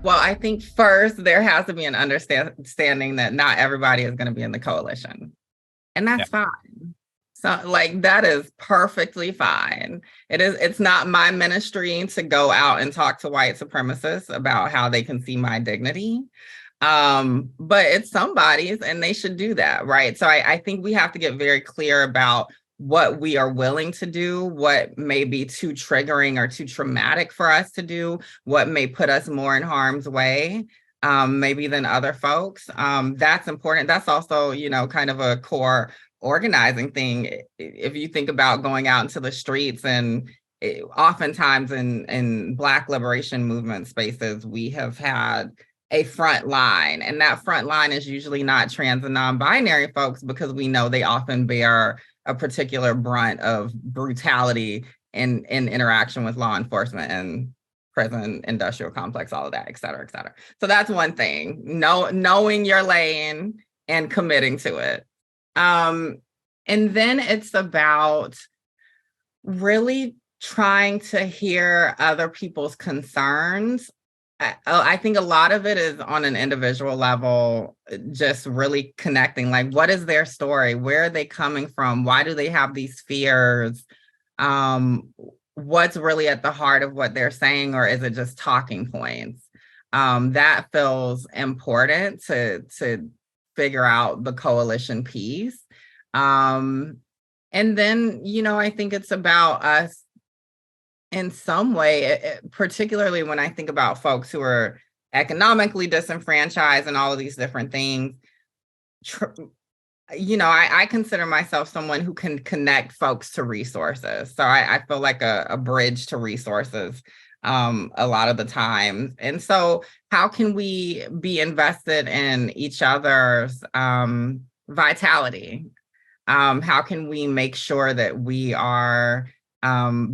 Well, I think first there has to be an understanding that not everybody is going to be in the coalition, and Yeah. that's fine. So, like, that is perfectly fine. It's not my ministry to go out and talk to white supremacists about how they can see my dignity. But it's somebody's and they should do that, right? So I think we have to get very clear about what we are willing to do, what may be too triggering or too traumatic for us to do, what may put us more in harm's way, maybe than other folks. That's important. That's also, kind of a core organizing thing. If you think about going out into the streets and oftentimes in Black liberation movement spaces, we have had a front line, and that front line is usually not trans and non-binary folks because we know they often bear a particular brunt of brutality in interaction with law enforcement and prison, industrial complex, all of that, et cetera, et cetera. So that's one thing, knowing your lane and committing to it. And then it's about really trying to hear other people's concerns. I think a lot of it is on an individual level, just really connecting, like, what is their story? Where are they coming from? Why do they have these fears? What's really at the heart of what they're saying, or is it just talking points? That feels important to figure out the coalition piece. And then, I think it's about us in some way, particularly when I think about folks who are economically disenfranchised and all of these different things. I consider myself someone who can connect folks to resources. So I feel like a bridge to resources a lot of the time. And so how can we be invested in each other's vitality? How can we make sure that we are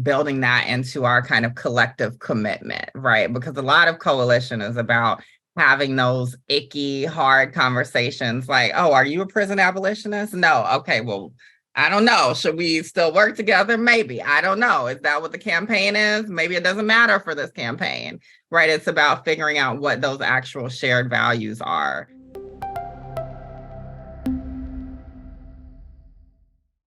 building that into our kind of collective commitment, right? Because a lot of coalition is about having those icky, hard conversations like, oh, are you a prison abolitionist? No. Okay, well, I don't know. Should we still work together? Maybe. I don't know. Is that what the campaign is? Maybe it doesn't matter for this campaign, right? It's about figuring out what those actual shared values are